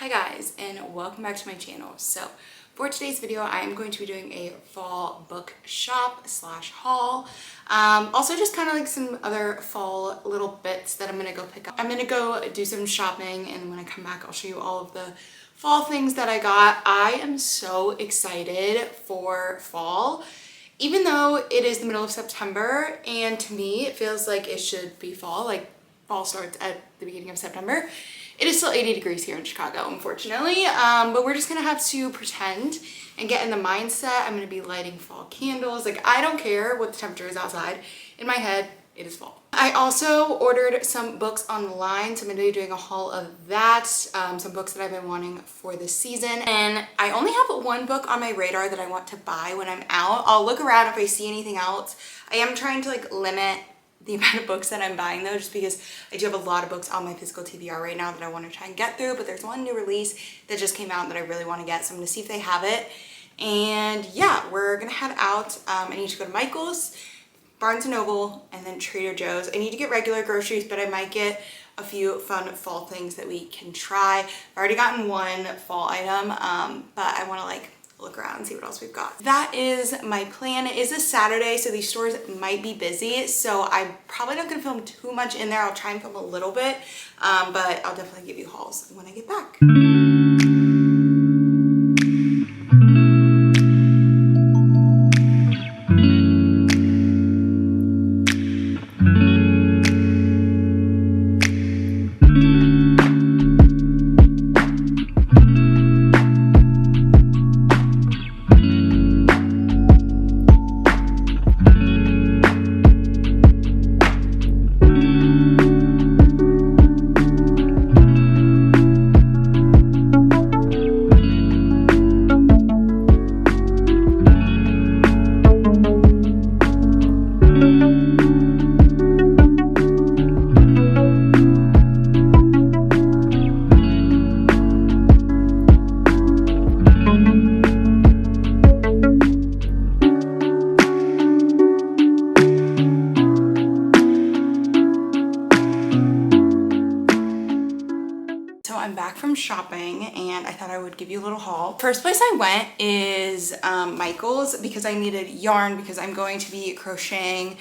Hi guys, and welcome back to my channel. So for today's video, I am going to be doing a fall book shop slash haul. Also just kind of like some other fall little bits that I'm gonna go pick up. I'm gonna go do some shopping, and when I come back, I'll show you all of the fall things that I got. I am so excited for fall. Even though it is the middle of September, and to me it feels like it should be fall, like fall starts at the beginning of September. It is still 80 degrees here in Chicago, unfortunately, but we're just gonna have to pretend and get in the mindset. I'm gonna be lighting fall candles. Like, I don't care what the temperature is outside. In my head, it is fall. I also ordered some books online, so I'm gonna be doing a haul of that. Some books that I've been wanting for this season. And I only have one book on my radar that I want to buy when I'm out. I'll look around if I see anything else. I am trying to like limit the amount of books that I'm buying though, just because I do have a lot of books on my physical TBR right now that I want to try and get through, but there's one new release that just came out that I really want to get, so I'm going to see if they have it. And yeah, we're going to head out. I need to go to Michael's, Barnes & Noble, and then Trader Joe's. I need to get regular groceries, but I might get a few fun fall things that we can try. I've already gotten one fall item, but I want to like look around and see what else we've got. That is my plan. It is a Saturday, so these stores might be busy, so I'm probably not gonna film too much in there. I'll try and film a little bit, but I'll definitely give you hauls when I get back. I'm back from shopping, and I thought I would give you a little haul. First place I went is Michael's, because I needed yarn because I'm going to be crocheting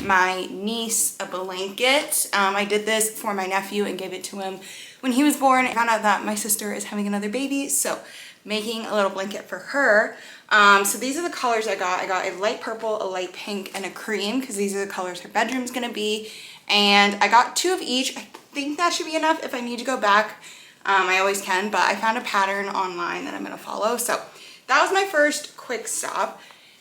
my niece a blanket. I did this for my nephew and gave it to him when he was born. I found out that my sister is having another baby, so making a little blanket for her. So these are the colors I got. I got a light purple, a light pink, and a cream, because these are the colors her bedroom's gonna be. And I got 2 of each. I think that should be enough. If I need to go back, I always can, but I found a pattern online that I'm gonna follow. So that was my first quick stop.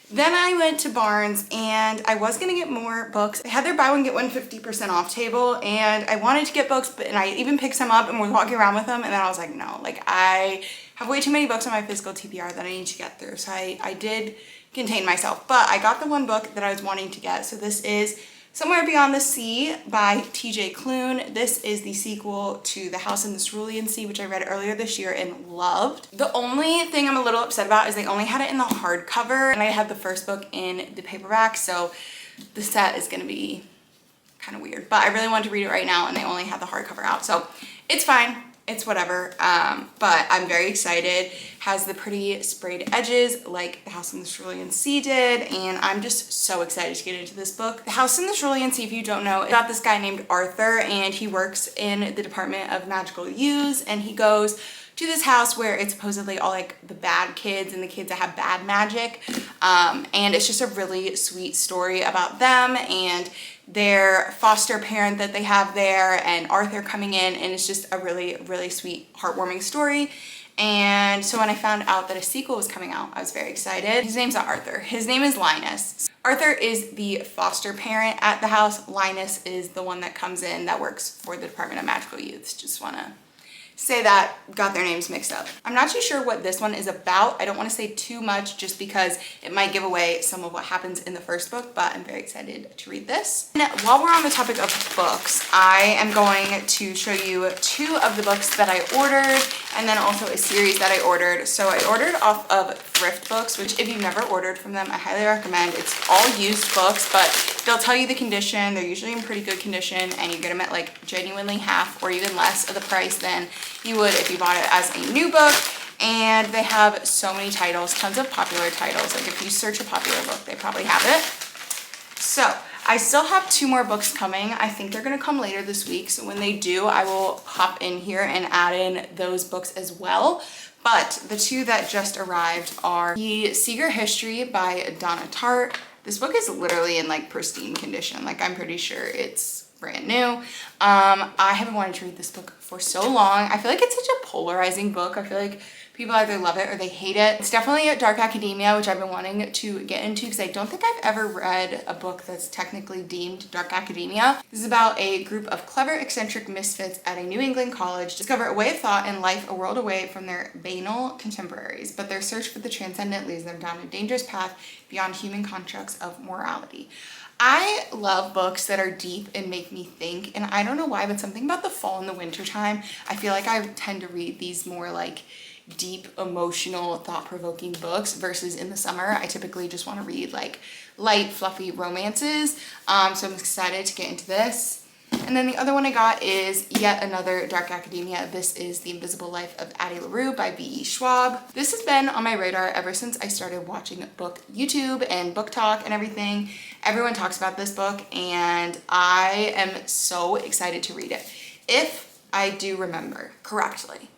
Then I went to Barnes, and I was gonna get more books. They had their buy one get one 50% off table, and I wanted to get books, and I even picked some up and was walking around with them, and then I was like, no, like I have way too many books on my physical TBR that I need to get through. So I did contain myself, but I got the one book that I was wanting to get. So this is Somewhere Beyond the Sea by TJ Klune. This is the sequel to The House in the Cerulean Sea, which I read earlier this year and loved. The only thing I'm a little upset about is they only had it in the hardcover, and I had the first book in the paperback, so the set is gonna be kind of weird. But I really wanted to read it right now, and they only had the hardcover out, so it's fine. It's whatever, but I'm very excited. Has the pretty sprayed edges like The House in the Cerulean Sea did, and I'm just so excited to get into this book. The House in the Cerulean Sea, if you don't know, is about this guy named Arthur, and he works in the Department of Magical Youths, and he goes to this house where it's supposedly all like the bad kids and the kids that have bad magic, and it's just a really sweet story about them and their foster parent that they have there, and Arthur coming in, and it's just a really, really sweet, heartwarming story. And so when I found out that a sequel was coming out, I was very excited. His name's not Arthur. His name is Linus. Arthur is the foster parent at the house. Linus is the one that comes in that works for the Department of Magical Youths. Just wanna say that, got their names mixed up. I'm not too sure what this one is about. I don't want to say too much just because it might give away some of what happens in the first book, but I'm very excited to read this. And while we're on the topic of books, I am going to show you 2 of the books that I ordered, and then also a series that I ordered. So I ordered off of thriftbooks, which if you've never ordered from them, I highly recommend. It's all used books, but They'll tell you the condition. They're usually in pretty good condition, and you get them at like genuinely half or even less of the price than you would if you bought it as a new book. And they have so many titles, tons of popular titles. Like if you search a popular book, they probably have it. So I still have 2 more books coming. I think they're gonna come later this week. So when they do, I will hop in here and add in those books as well. But the 2 that just arrived are The Seeger History by Donna Tartt. This book is literally in like pristine condition. Like I'm pretty sure it's brand new. I have been wanting to read this book for so long. I feel like it's such a polarizing book. I feel like people either love it or they hate it. It's definitely dark academia, which I've been wanting to get into because I don't think I've ever read a book that's technically deemed dark academia. This is about a group of clever, eccentric misfits at a New England college discover a way of thought and life a world away from their banal contemporaries, but their search for the transcendent leads them down a dangerous path beyond human constructs of morality. I love books that are deep and make me think, and I don't know why, but something about the fall and the winter time, I feel like I tend to read these more like deep, emotional, thought-provoking books versus in the summer. I typically just want to read like light, fluffy romances. So I'm excited to get into this. And then the other one I got is yet another dark academia. This is The Invisible Life of Addie LaRue by B.E. Schwab. This has been on my radar ever since I started watching book YouTube and book talk and everything. Everyone talks about this book and I am so excited to read it. If I do remember correctly,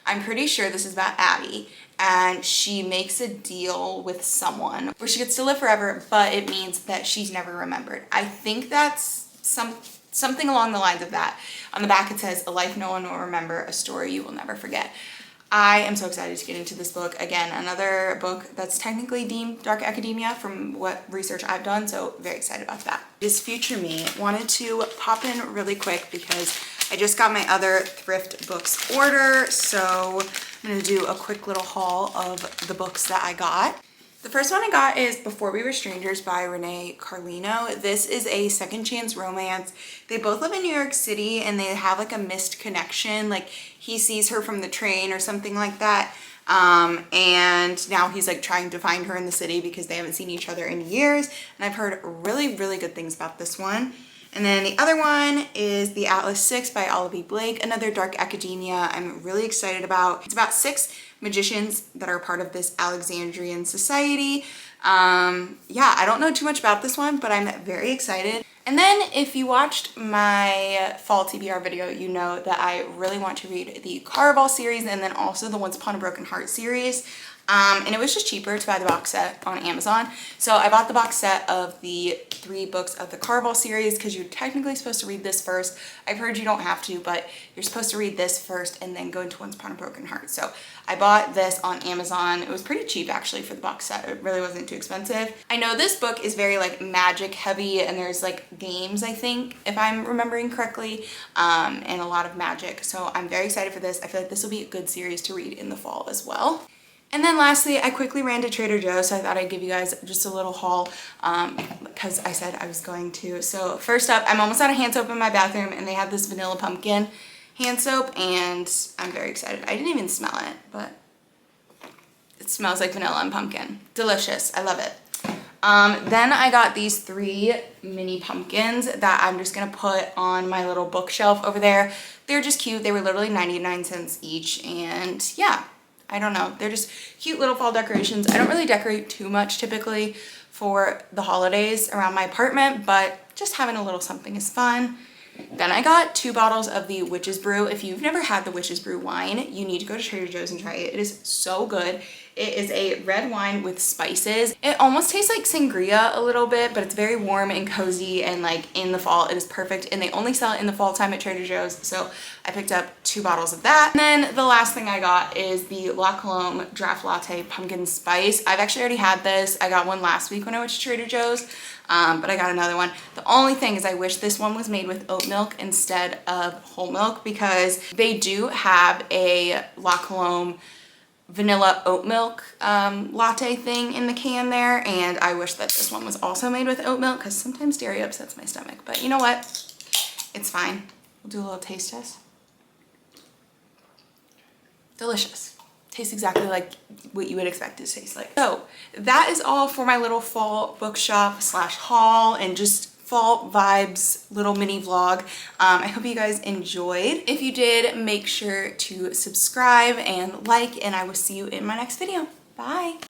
I'm pretty sure this is about Addie, and she makes a deal with someone where she gets to live forever, but it means that she's never remembered. I think that's something along the lines of that. On the back it says, "A life no one will remember, a story you will never forget." I am so excited to get into this book. Again, another book that's technically deemed dark academia from what research I've done, so very excited about that. This future me wanted to pop in really quick because I just got my other thrift books order, so I'm gonna do a quick little haul of the books that I got. The first one I got is Before We Were Strangers by Renee Carlino. This is a second chance romance. They both live in New York City and they have like a missed connection. Like he sees her from the train or something like that. And now he's like trying to find her in the city because they haven't seen each other in years. And I've heard really, really good things about this one. And then the other one is The Atlas 6 by Olivia Blake, another dark academia I'm really excited about. It's about 6 magicians that are part of this Alexandrian society. Yeah, I don't know too much about this one, but I'm very excited. And then if you watched my fall TBR video, you know that I really want to read the Caraval series and then also the Once Upon a Broken Heart series. And it was just cheaper to buy the box set on Amazon. So I bought the box set of the 3 books of the Caraval series because you're technically supposed to read this first. I've heard you don't have to, but you're supposed to read this first and then go into Once Upon a Broken Heart. So I bought this on Amazon. It was pretty cheap actually for the box set. It really wasn't too expensive. I know this book is very like magic heavy and there's like games, I think, if I'm remembering correctly, and a lot of magic. So I'm very excited for this. I feel like this will be a good series to read in the fall as well. And then lastly, I quickly ran to Trader Joe's, so I thought I'd give you guys just a little haul because I said I was going to. So first up, I'm almost out of hand soap in my bathroom and they have this vanilla pumpkin hand soap and I'm very excited. I didn't even smell it, but it smells like vanilla and pumpkin. Delicious, I love it. Then I got these 3 mini pumpkins that I'm just gonna put on my little bookshelf over there. They're just cute. They were literally 99 cents each and yeah. I don't know, they're just cute little fall decorations. I don't really decorate too much typically for the holidays around my apartment, but just having a little something is fun. Then I got 2 bottles of the Witch's Brew. If you've never had the Witch's Brew wine, you need to go to Trader Joe's and try it. It is so good. It is a red wine with spices. It almost tastes like sangria a little bit, but it's very warm and cozy and like in the fall, it is perfect. And they only sell it in the fall time at Trader Joe's. So I picked up 2 bottles of that. And then the last thing I got is the La Colombe Draft Latte Pumpkin Spice. I've actually already had this. I got one last week when I went to Trader Joe's, but I got another one. The only thing is I wish this one was made with oat milk instead of whole milk because they do have a La Colombe vanilla oat milk latte thing in the can there, and I wish that this one was also made with oat milk because sometimes dairy upsets my stomach, but you know what, it's fine. We'll do a little taste test. Delicious. Tastes exactly like what you would expect it to taste like. So that is all for my little fall bookshop slash haul and just fall vibes little mini vlog. I hope you guys enjoyed. If you did, make sure to subscribe and like, and I will see you in my next video. Bye.